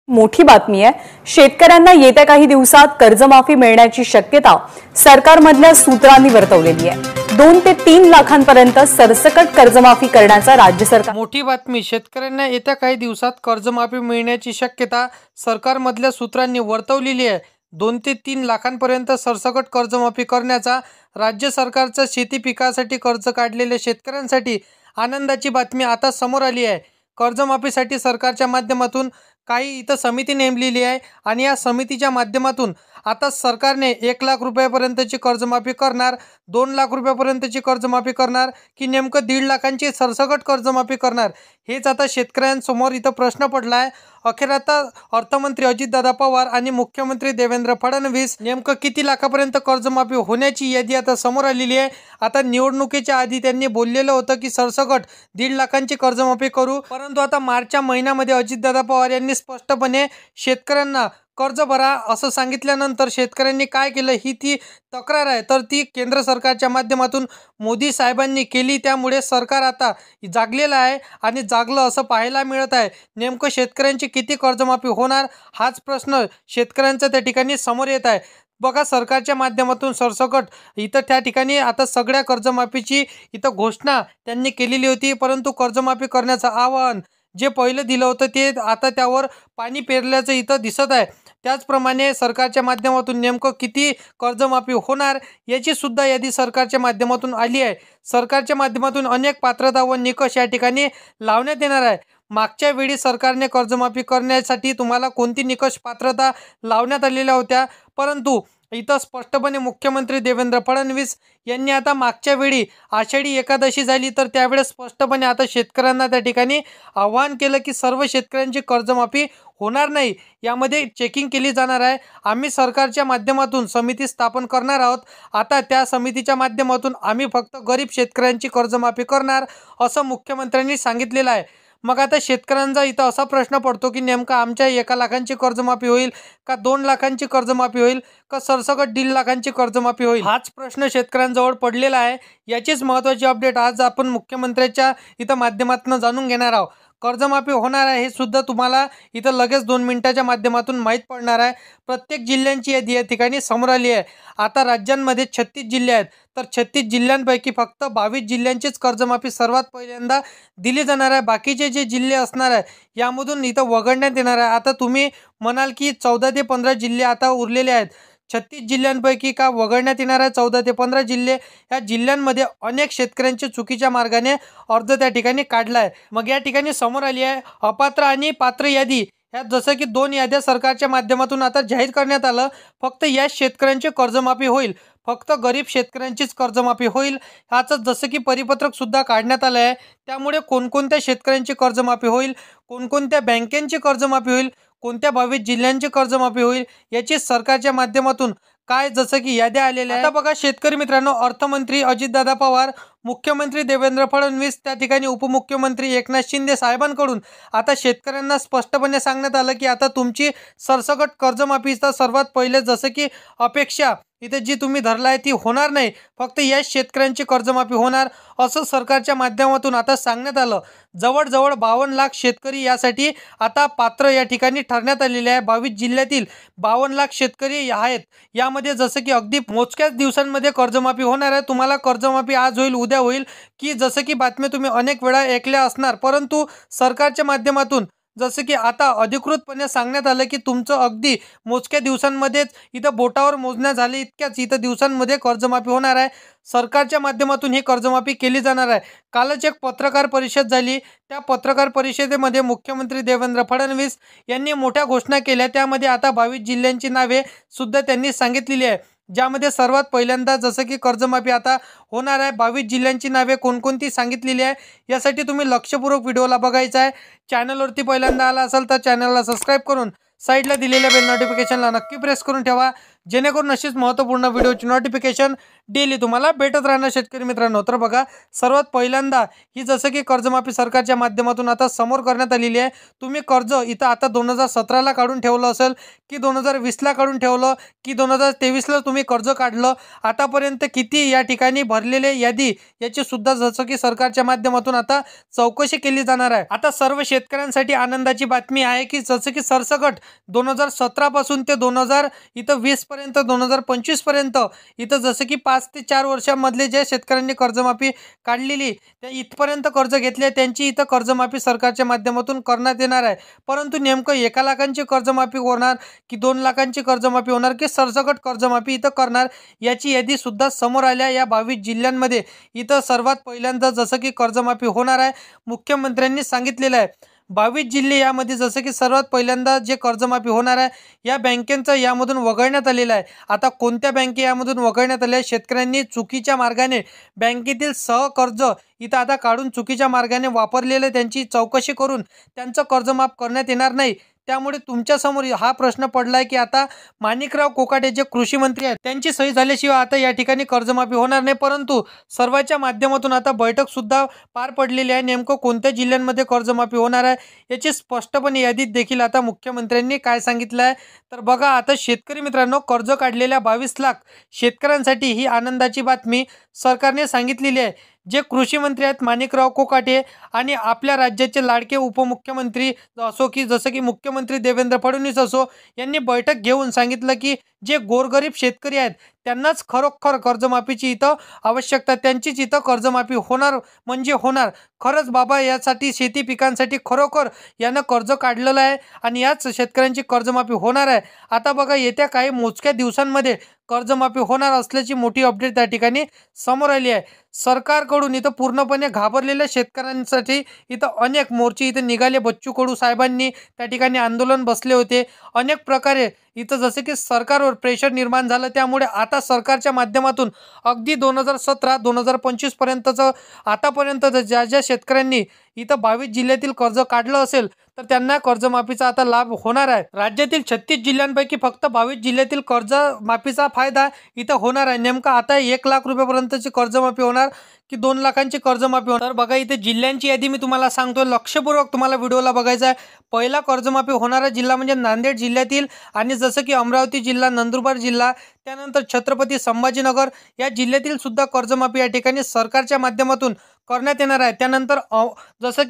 मोठी बातमी आहे। शेतकऱ्यांना येत्या काही दिवसात कर्जमाफी मिळण्याची शक्यता सरकारमधल्या सूत्रांनी वर्तवलेली आहे। 2 ते 3 लाखांपर्यंत सरसकट कर्जमाफी करण्याचा राज्य सरकार मोठी बातमी। शेतकऱ्यांना येत्या काही दिवसात कर्जमाफी मिळण्याची शक्यता सरकारमधल्या सूत्रांनी वर्तवलेली आहे। 2 ते 3 लाखांपर्यंत सरसकट कर्जमाफी करण्याचा राज्य सरकारचा शेती पिकासाठी कर्ज काढलेल्या शेतकऱ्यांसाठी आनंदाची बातमी आता समोर आली आहे। कर्जमाफीसाठी सरकारच्या माध्यमातून काही इथं समिती नेमलेली आहे आणि या समितीच्या माध्यमातून आता सरकारने 1 लाख रुपयापर्यंतची कर्जमाफी करणार, 2 लाख रुपयापर्यंतची कर्जमाफी करणार की नेमकं 1.5 लाखांची सरसकट कर्जमाफी करणार, हेच आता शेतकऱ्यांसमोर इथं प्रश्न पडला आहे। अखेर आता अर्थमंत्री अजितदादा पवार आणि मुख्यमंत्री देवेंद्र फडणवीस नेमकं किती लाखापर्यंत कर्जमाफी होण्याची यादी आता समोर आलेली आहे। आता निवडणुकीच्या आधी त्यांनी बोललेलं होतं की सरसकट 1.5 लाखांची कर्जमाफी करू, परंतु आता मार्चच्या महिन्यामध्ये अजितदादा पवार यांनी स्पष्टपणे शेतकऱ्यांना कर्ज भरा असं सांगितल्यानंतर शेतकऱ्यांनी काय केलं, ही ती तक्रार आहे तर ती केंद्र सरकारच्या माध्यमातून मोदी साहेबांनी केली। त्यामुळे सरकार आता जागलेलं आहे आणि जागलं असं पाहायला मिळत आहे। नेमकं शेतकऱ्यांची किती कर्जमाफी होणार, हाच प्रश्न शेतकऱ्यांचा त्या ठिकाणी समोर येत आहे। बघा, सरकारच्या माध्यमातून सरसकट इथं त्या ठिकाणी आता सगळ्या कर्जमाफीची इथं घोषणा त्यांनी केलेली होती, परंतु कर्जमाफी करण्याचं आवाहन जे पहिलं दिलं होतं ते आता त्यावर पाणी पेरल्याचं इथं दिसत आहे। त्याचप्रमाणे सरकारच्या माध्यमातून नेमकं किती कर्जमाफी होणार याची सुद्धा यादी सरकारच्या माध्यमातून आली आहे। सरकारच्या माध्यमातून अनेक पात्रता व निकष या ठिकाणी लावण्यात येणार आहे। मागच्या वेळी सरकारने कर्जमाफी करण्यासाठी तुम्हाला कोणती निकष पात्रता लावण्यात आलेल्या होत्या, परंतु इथं स्पष्टपणे मुख्यमंत्री देवेंद्र फडणवीस यांनी आता मागच्या वेळी आषाढी एकादशी झाली तर त्यावेळेस स्पष्टपणे आता शेतकऱ्यांना त्या ठिकाणी आवाहन केलं की सर्व शेतकऱ्यांची कर्जमाफी होणार नाही, यामध्ये चेकिंग केली जाणार आहे। आम्ही सरकारच्या माध्यमातून समिती स्थापन करणार आहोत। आता त्या समितीच्या माध्यमातून आम्ही फक्त गरीब शेतकऱ्यांची कर्जमाफी करणार असं मुख्यमंत्र्यांनी सांगितलेलं आहे। मग आता शेतकऱ्यांचा इथं असा प्रश्न पडतो की नेमकं आमच्या 1 लाखांची कर्जमाफी होईल का 2 लाखांची कर्जमाफी होईल का सरसकट 1.5 लाखांची कर्जमाफी होईल, हाच प्रश्न शेतकऱ्यांजवळ पडलेला आहे। याचीच महत्त्वाची अपडेट आज आपण मुख्यमंत्र्यांच्या इथं माध्यमातून जाणून घेणार आहोत। कर्जमाफी होणार आहे हे सुद्धा तुम्हाला इथं लगेच 2 मिनिटाच्या माध्यमातून माहीत पडणार आहे। प्रत्येक जिल्ह्यांची यादी या ठिकाणी समोर आली आहे। आता राज्यांमध्ये 36 जिल्हे आहेत तर 36 जिल्ह्यांपैकी फक्त 22 जिल्ह्यांचीच कर्जमाफी सर्वात पहिल्यांदा दिली जाणार आहे। बाकीचे जे जिल्हे असणार आहे यामधून इथं वगळण्यात येणार आहे। आता तुम्ही म्हणाल की 14 ते 15 जिल्हे आता उरलेले आहेत, 36 जिल्ह्यांपैकी का वगळण्यात येणार आहे 14 ते 15 जिल्हे। या जिल्ह्यांमध्ये अनेक शेतकऱ्यांचे चुकीच्या मार्गाने अर्ज त्या ठिकाणी काढला आहे। मग या ठिकाणी समोर आली आहे अपात्र आणि पात्र यादी। ह्यात जसं की 2 याद्या सरकारच्या माध्यमातून आता जाहीर करण्यात आलं। फक्त या शेतकऱ्यांची कर्जमाफी होईल, फक्त गरीब शेतकऱ्यांचीच कर्जमाफी होईल, ह्याचं जसं की परिपत्रक सुद्धा काढण्यात आलं आहे। त्यामुळे कोणकोणत्या शेतकऱ्यांची कर्जमाफी होईल, कोणकोणत्या बँकेची कर्जमाफी होईल, कोणत्या 22 जिल्ह्यांची कर्जमाफी होईल, याची सरकारच्या माध्यमातून काय जसं की याद्या आलेल्या आहेत। आता बघा शेतकरी मित्रांनो, अर्थमंत्री अजितदादा पवार, मुख्यमंत्री देवेंद्र फडणवीस, त्या ठिकाणी उपमुख्यमंत्री एकनाथ शिंदे साहेबांकडून आता शेतकऱ्यांना स्पष्टपणे सांगण्यात आलं की आता तुमची सरसकट कर्जमाफीचा सर्वात पहिले जसं की अपेक्षा इथे जी तुम्ही धरलाय ती होणार नाही, फक्त या शेतकऱ्यांची कर्जमाफी होणार असं सरकारच्या माध्यमातून आता सांगण्यात आलं। जवळजवळ 52 लाख शेतकरी यासाठी आता पात्र या ठिकाणी ठरण्यात आलेले आहे। 22 जिल्ह्यातील 52 लाख शेतकरी आहेत। यामध्ये जसं की अगदी मोजक्याच दिवसांमध्ये कर्जमाफी होणार आहे। तुम्हाला कर्जमाफी आज होईल, उद्या होईल की जसं की बातम्या तुम्ही अनेक वेळा ऐकल्या असणार, परंतु सरकारच्या माध्यमातून जसं की आता अधिकृतपणे सांगण्यात आलं की तुमचं अगदी मोजक्या दिवसांमध्येच इथं बोटावर मोजण्या झाले इतक्याच इथं दिवसांमध्ये कर्जमाफी होणार आहे। सरकारच्या माध्यमातून ही कर्जमाफी केली जाणार आहे। कालच एक पत्रकार परिषद झाली, त्या पत्रकार परिषदेमध्ये मुख्यमंत्री देवेंद्र फडणवीस यांनी मोठ्या घोषणा केल्या। त्यामध्ये आता 22 जिल्ह्यांची नावे सुद्धा त्यांनी सांगितलेली आहे, ज्यामध्ये सर्वात पहिल्यांदा जसं की कर्जमाफी आता होणार आहे। 22 जिल्ह्यांची नावे कोणकोणती सांगितलेली आहे यासाठी तुम्ही लक्षपूर्वक व्हिडिओला बघायचा आहे। चॅनलवरती पहिल्यांदा आला असाल तर चॅनलला सबस्क्राईब करून साईडला दिलेल्या बेल नोटिफिकेशनला नक्की प्रेस करून ठेवा, जेणेकरून अशीच महत्त्वपूर्ण व्हिडिओची नोटिफिकेशन डेली तुम्हाला भेटत राहणार शेतकरी मित्रांनो। तर बघा, सर्वात पहिल्यांदा ही जसं की कर्जमाफी सरकारच्या माध्यमातून आता समोर करण्यात आलेली आहे। तुम्ही कर्ज इथं आता 2017ला काढून ठेवलं असेल की 2020ला काढून ठेवलं की 2023ला तुम्ही कर्ज काढलं, आतापर्यंत किती या ठिकाणी भरलेले यादी याची सुद्धा जसं की सरकारच्या माध्यमातून आता चौकशी केली जाणार आहे। आता सर्व शेतकऱ्यांसाठी आनंदाची बातमी आहे की जसं की सरसकट 2017 पासून ते 2020 पर्यंत 2025 पर्यंत इथं जसं की 5 ते 4 वर्षांमधले जे शेतकऱ्यांनी कर्जमाफी काढलेली त्या इथपर्यंत कर्ज घेतले त्यांची इथं कर्जमाफी सरकारच्या माध्यमातून करण्यात येणार आहे। परंतु नेमकं 1 लाखांची कर्जमाफी होणार की 2 लाखांची कर्जमाफी होणार की सरसकट कर्जमाफी इथं करणार याची यादी सुद्धा समोर आल्या। या 22 जिल्ह्यांमध्ये इथं सर्वात पहिल्यांदा जसं की कर्जमाफी होणार आहे मुख्यमंत्र्यांनी सांगितलेलं आहे। 22 जिल्हे यामध्ये जसं की सर्वात पहिल्यांदा जे कर्जमाफी होणार आहे या बँकेचं यामधून वगळण्यात आलेलं आहे। आता कोणत्या बँके यामधून वगळण्यात आल्या? शेतकऱ्यांनी चुकीच्या मार्गाने बँकेतील सहकर्ज इथं आता काढून चुकीच्या मार्गाने वापरलेलं त्यांची चौकशी करून त्यांचं कर्ज माफ करण्यात येणार नाही। त्यामुळे तुमच्यासमोर हा प्रश्न पडलाय की आता माणिकराव कोकाटे जे कृषी मंत्री आहेत त्यांची सही झाल्याशिवाय आता या ठिकाणी कर्जमाफी होणार नाही। परंतु सर्वांच्या माध्यमातून आता बैठक सुद्धा पार पडलेली आहे। नेमकं कोणत्या जिल्ह्यांमध्ये कर्जमाफी होणार आहे याची स्पष्टपणे यादीत देखील आता मुख्यमंत्र्यांनी काय सांगितलं आहे तर बघा, आता शेतकरी मित्रांनो, कर्ज काढलेल्या 22 लाख शेतकऱ्यांसाठी ही आनंदाची बातमी सरकारने सांगितलेली आहे। जे कृषी मंत्री आहेत माणिकराव कोकाटे आणि आपल्या राज्याचे लाडके उपमुख्यमंत्री असो की जसं की मुख्यमंत्री देवेंद्र फडणवीस असो यांनी बैठक घेऊन सांगितलं की जे गोरगरीब शेतकरी आहेत त्यांनाच खरोखर कर्जमाफीची इथं आवश्यकता, त्यांचीच इथं कर्जमाफी होणार म्हणजे होणार। खरंच बाबा, यासाठी शेती पिकांसाठी खरोखर यानं कर्ज काढलेलं आहे आणि याच शेतकऱ्यांची कर्जमाफी होणार आहे। आता बघा, येत्या काही मोजक्या दिवसांमध्ये कर्जमाफी होणार असल्याची मोठी अपडेट त्या ठिकाणी समोर आली आहे। सरकारकडून इथं पूर्णपणे घाबरलेल्या शेतकऱ्यांसाठी इथं अनेक मोर्चे इथं निघाले। बच्चू कडू साहेबांनी त्या ठिकाणी आंदोलन बसले होते। अनेक प्रकारे इथं जसे की सरकारवर प्रेशर निर्माण झालं। त्यामुळे आता सरकारच्या माध्यमातून अगदी 2017-2025 पर्यंतचं आतापर्यंत ज्या शेतकऱ्यांनी इथं 22 जिल्ह्यातील कर्ज काढलं असेल तर त्यांना कर्जमाफीचा आता लाभ होणार आहे। राज्यातील 36 जिल्ह्यांपैकी फक्त 22 जिल्ह्यातील कर्जमाफीचा फायदा इथं होणार आहे। नेमका आता 1 लाख रुपयापर्यंतची कर्जमाफी होणार की 2 लाखांची कर्जमाफी होणार? बघा, इथे जिल्ह्यांची यादी मी तुम्हाला सांगतोय, लक्षपूर्वक तुम्हाला व्हिडिओला बघायचा आहे। पहिला कर्जमाफी होणारा जिल्हा म्हणजे नांदेड जिल्ह्यातील आणि जसं की अमरावती जिल्हा, नंदुरबार जिल्हा, त्यानंतर छत्रपती संभाजीनगर या जिल्ह्यातील सुद्धा कर्जमाफी या ठिकाणी सरकारच्या माध्यमातून करण्यात येणार आहे। त्यानंतर जसं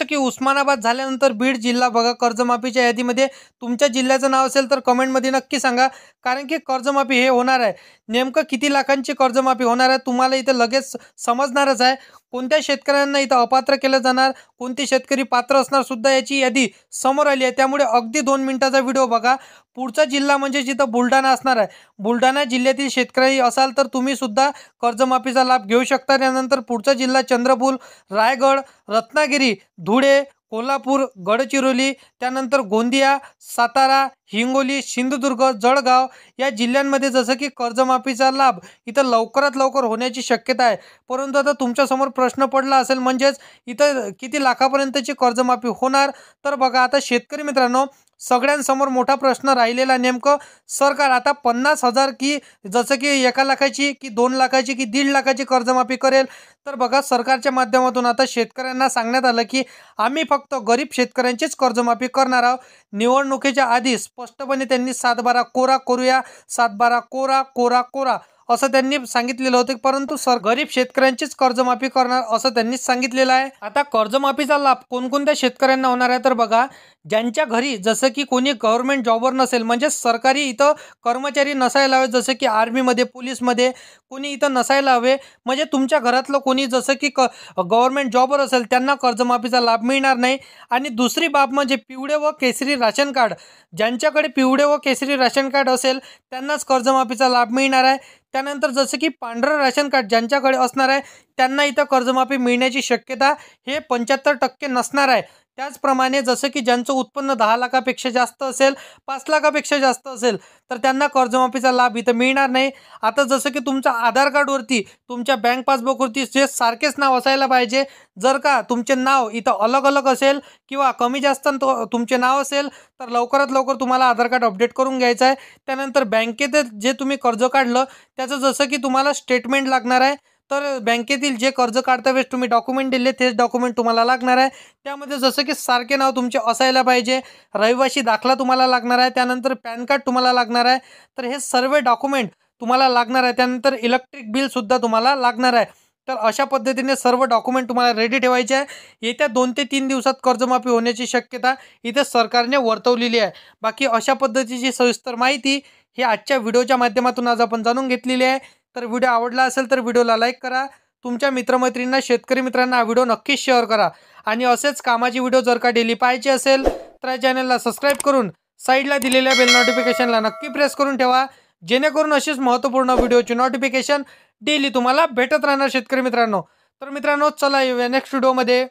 की उस्मानाबाद झाल्यानंतर बीड जिल्हा बघा कर्जमाफीच्या यादीमध्ये। तुमच्या जिल्ह्याचं नाव असेल तर कमेंटमध्ये नक्की सांगा, कारण की कर्जमाफी हे होणार आहे। नेमकं किती लाखांची कर्जमाफी होणार आहे तुम्हाला इथं लगेच समजणारच आहे। कोणत्या शेतकऱ्यांना इथं अपात्र केलं जाणार, कोणते शेतकरी पात्र असणार सुद्धा याची यादी समोर आली आहे। त्यामुळे अगदी 2 मिनिटाचा व्हिडिओ बघा। पुढचा जिल्हा म्हणजे जिथं बुलढाणा असणार आहे, बुलढाणा जिल्ह्यातील शेतकरी असाल तर तुम्ही सुद्धा कर्जमाफीचा लाभ घेऊ शकता। त्यानंतर पुढचा जिल्हा चंद्रपूर, रायगड, रत्नागिरी, धुळे, कोल्हापूर, गडचिरोली, त्यानंतर गोंदिया, सातारा, हिंगोली, सिंधुदुर्ग, जळगाव या जिल्ह्यांमध्ये जसं की कर्जमाफीचा लाभ इथं लवकरात लवकर होण्याची शक्यता आहे। परंतु आता तुमच्यासमोर प्रश्न पडला असेल, म्हणजेच इथं किती लाखापर्यंतची कर्जमाफी होणार? तर बघा, आता शेतकरी मित्रांनो, सगळ्यांसमोर मोठा प्रश्न राहिलेला नेमकं सरकार आता 50,000 की जसं की 1 लाखाची की 2 लाखाची की 1.5 लाखाची कर्जमाफी करेल? तर बघा, सरकारच्या माध्यमातून आता शेतकऱ्यांना सांगण्यात आलं की आम्ही फक्त गरीब शेतकऱ्यांचीच कर्जमाफी करणार आहोत। निवडणुकीच्या आधी स्पष्टपणे त्यांनी 7/12 कोरा करूया, 7/12 कोरा कोरा कोरा असं त्यांनी सांगितलेलं होतं। परंतु गरीब शेतकऱ्यांचीच कर्जमाफी करणार असं त्यांनी सांगितलेलं आहे। आता कर्जमाफीचा लाभ कोणकोणत्या शेतकऱ्यांना होणार आहे? तर बघा, ज्यांच्या घरी जसं की कोणी गव्हर्नमेंट जॉबवर नसेल, म्हणजे सरकारी इथं कर्मचारी नसायला हवे, जसं की आर्मीमध्ये, पोलीसमध्ये कोणी इथं नसायला हवे, म्हणजे तुमच्या घरातलं कोणी जसं की गव्हर्नमेंट जॉबवर असेल त्यांना कर्जमाफीचा लाभ मिळणार नाही। आणि दुसरी बाब म्हणजे पिवळे व केसरी राशन कार्ड, ज्यांच्याकडे पिवळे व केसरी राशन कार्ड असेल त्यांनाच कर्जमाफीचा लाभ मिळणार आहे। त्यानंतर जसं की पांढरं राशन कार्ड ज्यांच्याकडे असणार आहे त्यांना इथं कर्जमाफी मिळण्याची शक्यता हे 75% नसणार आहे। त्याचप्रमाणे जसं की ज्यांचं उत्पन्न 10 लाखापेक्षा जास्त असेल, 5 लाखापेक्षा जास्त असेल, तर त्यांना कर्जमाफीचा लाभ इथं मिळणार नाही. आता जसं की तुमच्या आधार कार्डवरती, तुमच्या बँक पासबुकवरती जे सारखेच नाव असायला पाहिजे. जर का तुमचे नाव इथं अलग अलग असेल किंवा कमी जास्त तुमचे नाव असेल, तर लवकरात लवकर तुम्हाला आधार कार्ड अपडेट करून घ्यायचं आहे. त्यानंतर बँकेत जे तुम्ही कर्ज काढलं त्याचं जसं की तुम्हाला स्टेटमेंट लागणार आहे. तर बँकेतील जे कर्ज काढता वेळेस तुम्ही डॉक्युमेंट दिले तेच डॉक्युमेंट तुम्हाला लागणार आहे. त्यामध्ये जसं की सारखे नाव तुमचे असायला पाहिजे, रहिवासी दाखला तुम्हाला लागणार आहे, त्यानंतर पॅन कार्ड तुम्हाला लागणार आहे. तर हे सर्व डॉक्युमेंट तुम्हाला लागणार आहे. त्यानंतर इलेक्ट्रिक बिलसुद्धा तुम्हाला लागणार आहे. तर अशा पद्धतीने सर्व डॉक्युमेंट तुम्हाला रेडी ठेवायचे आहे. येत्या 2 ते 3 दिवसात कर्जमाफी होण्याची शक्यता इथे सरकारने वर्तवलेली आहे. बाकी अशा पद्धतीची सविस्तर माहिती ही आजच्या व्हिडिओच्या माध्यमातून आज आपण जाणून घेतलेली आहे. तर व्हिडिओ आवडला असेल तर व्हिडिओला लाईक करा. तुमच्या मित्रमैत्रिणींना, शेतकरी मित्रांना हा व्हिडिओ नक्कीच शेअर करा. आणि असेच कामाची व्हिडिओ जर का डेली पाहायची असेल तर या चॅनलला सबस्क्राईब करून साईडला दिलेल्या बेल नोटिफिकेशनला नक्की प्रेस करून ठेवा, जेणेकरून अशीच महत्त्वपूर्ण व्हिडिओची नोटिफिकेशन डेली तुम्हाला भेटत राहणार शेतकरी मित्रांनो. तर मित्रांनो, चला येऊया नेक्स्ट व्हिडिओमध्ये.